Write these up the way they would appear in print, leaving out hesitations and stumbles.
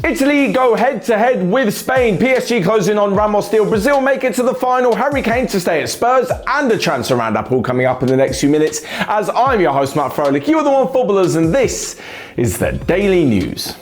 Italy go head-to-head with Spain. PSG closing on Ramos deal. Brazil make it to the final. Harry Kane to stay at Spurs, and a transfer roundup all coming up in the next few minutes. As I'm your host, Matt Froelich, you are the OneFootballers, and this is the Daily News.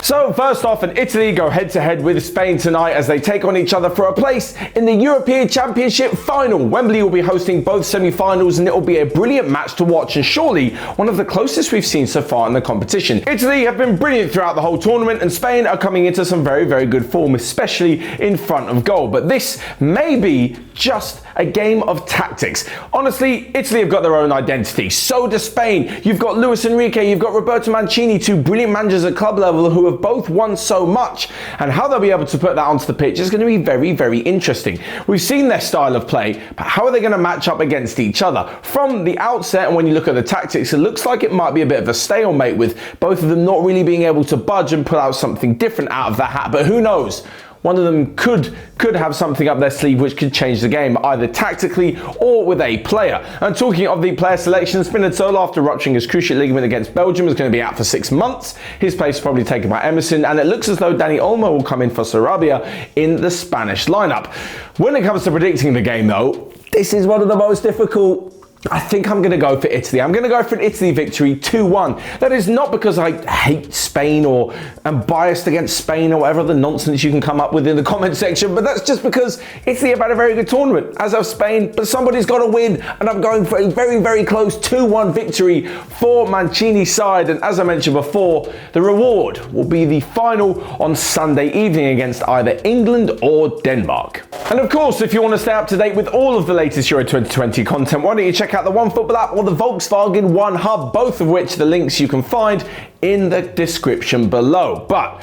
So first off, Italy go head-to-head with Spain tonight as they take on each other for a place in the European Championship final. Wembley will be hosting both semi-finals, and it will be a brilliant match to watch, and surely one of the closest we've seen so far in the competition. Italy have been brilliant throughout the whole tournament, and Spain are coming into some very, very good form, especially in front of goal. But this may be just a game of tactics. Honestly, Italy have got their own identity. So does Spain. You've got Luis Enrique, you've got Roberto Mancini, two brilliant managers at club level who have both won so much, and how they'll be able to put that onto the pitch is going to be very, very interesting. We've seen their style of play, but how are they going to match up against each other? From the outset, and when you look at the tactics, it looks like it might be a bit of a stalemate, with both of them not really being able to budge and pull out something different out of the hat, but who knows? One of them could have something up their sleeve which could change the game, either tactically or with a player. And talking of the player selection, Spinazzola, after rupturing his cruciate ligament against Belgium, is going to be out for 6 months. His place is probably taken by Emerson, and it looks as though Dani Olmo will come in for Sarabia in the Spanish lineup. When it comes to predicting the game though, this is one of the most difficult. I think I'm going to go for Italy. I'm going to go for an Italy victory 2-1. That is not because I hate Spain or am biased against Spain or whatever other nonsense you can come up with in the comment section, but that's just because Italy have had a very good tournament, as have Spain, but somebody's got to win, and I'm going for a very, very close 2-1 victory for Mancini's side. And as I mentioned before, the reward will be the final on Sunday evening against either England or Denmark. And of course, if you want to stay up to date with all of the latest Euro 2020 content, why don't you check out the OneFootball app or the Volkswagen OneHub, both of which the links you can find in the description below. But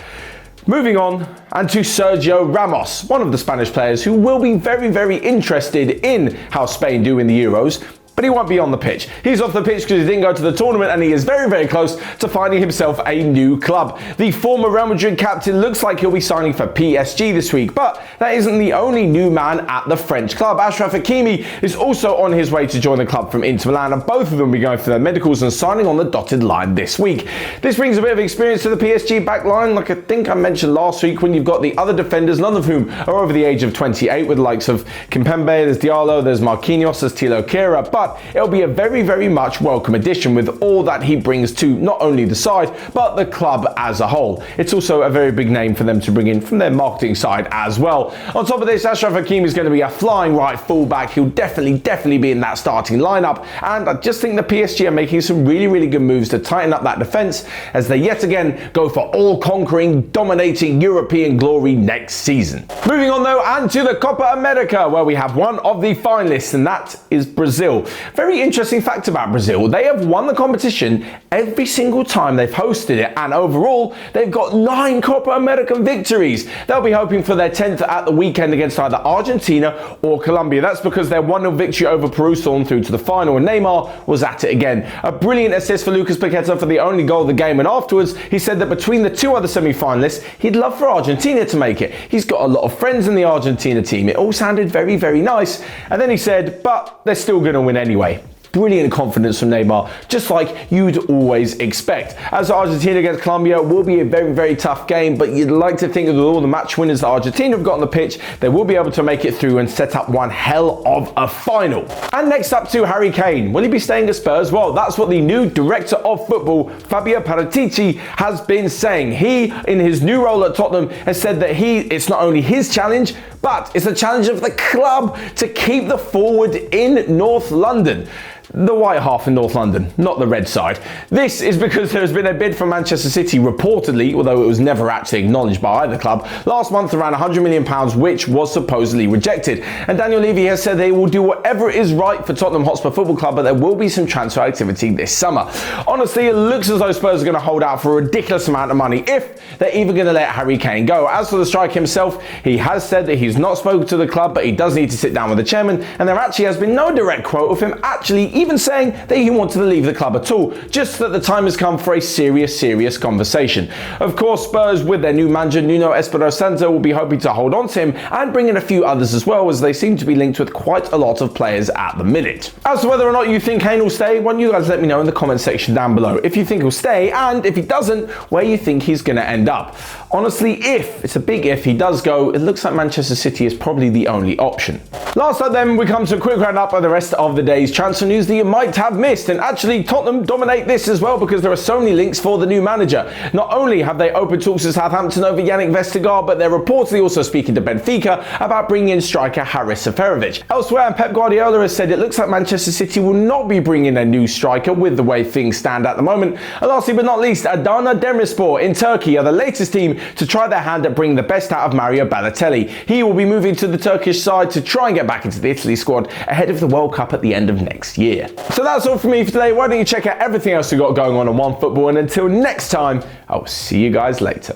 moving on, and to Sergio Ramos, one of the Spanish players who will be very, very interested in how Spain do in the Euros. But he won't be on the pitch. He's off the pitch because he didn't go to the tournament, and he is very, very close to finding himself a new club. The former Real Madrid captain looks like he'll be signing for PSG this week, but that isn't the only new man at the French club. Achraf Hakimi is also on his way to join the club from Inter Milan, and both of them will be going for their medicals and signing on the dotted line this week. This brings a bit of experience to the PSG back line, like I think I mentioned last week, when you've got the other defenders, none of whom are over the age of 28, with the likes of Kimpembe, there's Diallo, there's Marquinhos, there's Thilo Kehrer, but it'll be a very, very much welcome addition with all that he brings to not only the side, but the club as a whole. It's also a very big name for them to bring in from their marketing side as well. On top of this, Achraf Hakimi is going to be a flying right fullback. He'll definitely be in that starting lineup, and I just think the PSG are making some really, really good moves to tighten up that defence as they yet again go for all-conquering, dominating European glory next season. Moving on though, and to the Copa America, where we have one of the finalists, and that is Brazil. Very interesting fact about Brazil, they have won the competition every single time they've hosted it, and overall they've got 9 Copa America victories. They'll be hoping for their 10th at the weekend against either Argentina or Colombia. That's because their 1-0 victory over Peru saw them through to the final, and Neymar was at it again. A brilliant assist for Lucas Paqueta for the only goal of the game, and afterwards he said that between the 2 other semi-finalists, he'd love for Argentina to make it. He's got a lot of friends in the Argentina team. It all sounded very, very nice, and then he said, but they're still going to win anyway. Brilliant confidence from Neymar, just like you'd always expect. As Argentina against Colombia will be a very, very tough game, but you'd like to think that with all the match winners that Argentina have got on the pitch, they will be able to make it through and set up one hell of a final. And next up to Harry Kane. Will he be staying at Spurs? Well, that's what the new director of football, Fabio Paratici, has been saying. He, in his new role at Tottenham, has said that it's not only his challenge, but it's a challenge of the club to keep the forward in North London. The white half in North London, not the red side. This is because there has been a bid from Manchester City, reportedly, although it was never actually acknowledged by either club, last month around £100 million, which was supposedly rejected. And Daniel Levy has said they will do whatever is right for Tottenham Hotspur Football Club, but there will be some transfer activity this summer. Honestly, it looks as though Spurs are going to hold out for a ridiculous amount of money if they're even going to let Harry Kane go. As for the striker himself, he has said that he's has not spoken to the club, but he does need to sit down with the chairman, and there actually has been no direct quote of him actually even saying that he wanted to leave the club at all, just that the time has come for a serious conversation. Of course, Spurs with their new manager Nuno Espirito Santo will be hoping to hold on to him and bring in a few others as well, as they seem to be linked with quite a lot of players at the minute. As to whether or not you think Kane will stay, why don't you guys let me know in the comment section down below if you think he'll stay, and if he doesn't, where you think he's going to end up. Honestly, if, it's a big if, he does go, it looks like Manchester City is probably the only option. Last up then, we come to a quick roundup of the rest of the day's transfer news that you might have missed, and actually Tottenham dominate this as well because there are so many links for the new manager. Not only have they opened talks to Southampton over Yannick Vestergaard, but they're reportedly also speaking to Benfica about bringing in striker Haris Seferovic. Elsewhere, Pep Guardiola has said it looks like Manchester City will not be bringing a new striker with the way things stand at the moment. And lastly but not least, Adana Demirspor in Turkey are the latest team to try their hand at bringing the best out of Mario Balotelli. He will be moving to the Turkish side to try and get back into the Italy squad ahead of the World Cup at the end of next year. So that's all from me for today. Why don't you check out everything else we've got going on OneFootball, and until next time, I'll see you guys later.